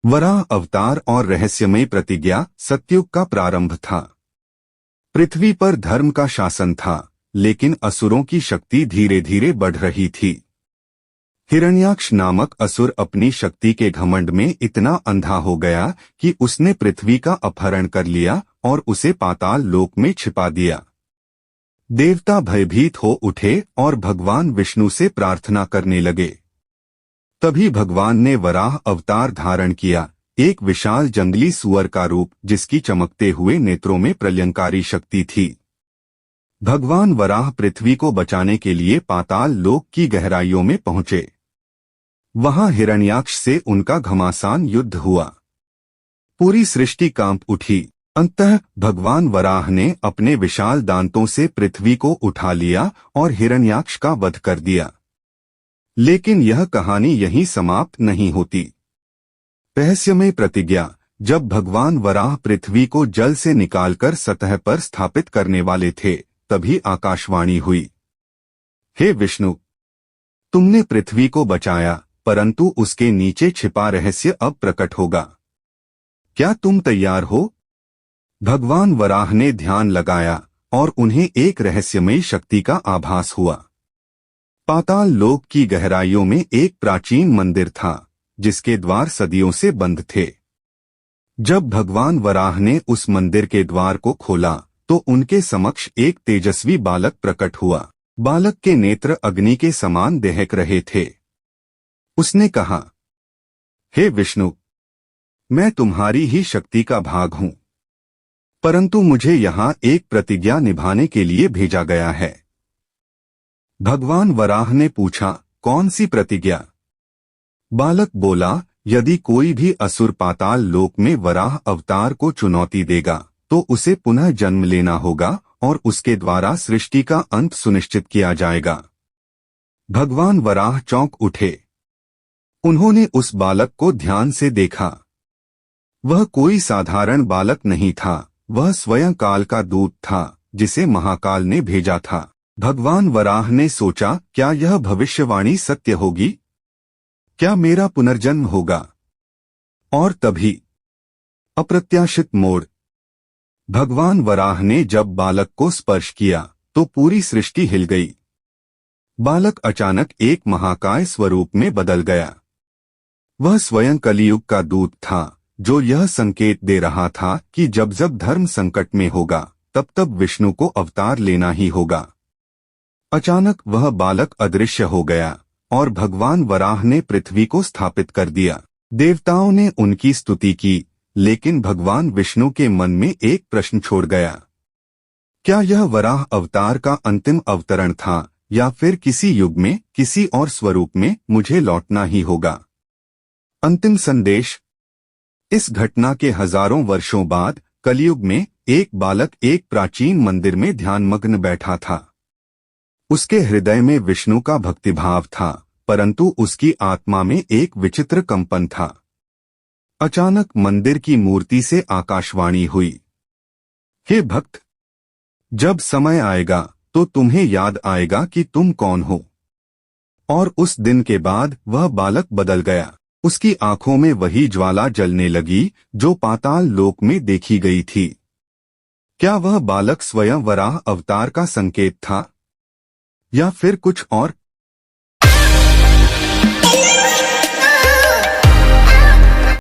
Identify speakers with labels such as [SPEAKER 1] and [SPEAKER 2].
[SPEAKER 1] वराह अवतार और रहस्यमय प्रतिज्ञा सतयुग का प्रारंभ था। पृथ्वी पर धर्म का शासन था, लेकिन असुरों की शक्ति धीरे धीरे बढ़ रही थी। हिरण्याक्ष नामक असुर अपनी शक्ति के घमंड में इतना अंधा हो गया कि उसने पृथ्वी का अपहरण कर लिया और उसे पाताल लोक में छिपा दिया। देवता भयभीत हो उठे और भगवान विष्णु से प्रार्थना करने लगे। तभी भगवान ने वराह अवतार धारण किया, एक विशाल जंगली सुअर का रूप जिसकी चमकते हुए नेत्रों में प्रलयंकारी शक्ति थी। भगवान वराह पृथ्वी को बचाने के लिए पाताल लोक की गहराइयों में पहुंचे। वहां हिरण्याक्ष से उनका घमासान युद्ध हुआ। पूरी सृष्टि कांप उठी। अंततः भगवान वराह ने अपने विशाल दांतों से पृथ्वी को उठा लिया और हिरण्याक्ष का वध कर दिया। लेकिन यह कहानी यहीं समाप्त नहीं होती। रहस्यमय प्रतिज्ञा। जब भगवान वराह पृथ्वी को जल से निकालकर सतह पर स्थापित करने वाले थे, तभी आकाशवाणी हुई। हे विष्णु, तुमने पृथ्वी को बचाया, परंतु उसके नीचे छिपा रहस्य अब प्रकट होगा। क्या तुम तैयार हो? भगवान वराह ने ध्यान लगाया और उन्हें एक रहस्यमय शक्ति का आभास हुआ। पाताल लोक की गहराइयों में एक प्राचीन मंदिर था, जिसके द्वार सदियों से बंद थे। जब भगवान वराह ने उस मंदिर के द्वार को खोला, तो उनके समक्ष एक तेजस्वी बालक प्रकट हुआ। बालक के नेत्र अग्नि के समान दहक रहे थे। उसने कहा, हे विष्णु, मैं तुम्हारी ही शक्ति का भाग हूं, परंतु मुझे यहाँ एक प्रतिज्ञा निभाने के लिए भेजा गया है। भगवान वराह ने पूछा, कौन सी प्रतिज्ञा? बालक बोला, यदि कोई भी असुर पाताल लोक में वराह अवतार को चुनौती देगा, तो उसे पुनः जन्म लेना होगा और उसके द्वारा सृष्टि का अंत सुनिश्चित किया जाएगा। भगवान वराह चौंक उठे। उन्होंने उस बालक को ध्यान से देखा। वह कोई साधारण बालक नहीं था, वह स्वयं काल का दूत था, जिसे महाकाल ने भेजा था। भगवान वराह ने सोचा, क्या यह भविष्यवाणी सत्य होगी? क्या मेरा पुनर्जन्म होगा? और तभी अप्रत्याशित मोड़। भगवान वराह ने जब बालक को स्पर्श किया, तो पूरी सृष्टि हिल गई। बालक अचानक एक महाकाय स्वरूप में बदल गया। वह स्वयं कलियुग का दूत था, जो यह संकेत दे रहा था कि जब जब धर्म संकट में होगा, तब तब विष्णु को अवतार लेना ही होगा। अचानक वह बालक अदृश्य हो गया और भगवान वराह ने पृथ्वी को स्थापित कर दिया। देवताओं ने उनकी स्तुति की, लेकिन भगवान विष्णु के मन में एक प्रश्न छोड़ गया। क्या यह वराह अवतार का अंतिम अवतरण था, या फिर किसी युग में किसी और स्वरूप में मुझे लौटना ही होगा? अंतिम संदेश। इस घटना के हजारों वर्षों बाद कलयुग में एक बालक एक प्राचीन मंदिर में ध्यानमग्न बैठा था। उसके हृदय में विष्णु का भक्तिभाव था, परंतु उसकी आत्मा में एक विचित्र कंपन था। अचानक मंदिर की मूर्ति से आकाशवाणी हुई, हे भक्त, जब समय आएगा तो तुम्हें याद आएगा कि तुम कौन हो। और उस दिन के बाद वह बालक बदल गया। उसकी आंखों में वही ज्वाला जलने लगी जो पाताल लोक में देखी गई थी। क्या वह बालक स्वयं वराह अवतार का संकेत था, या फिर कुछ और?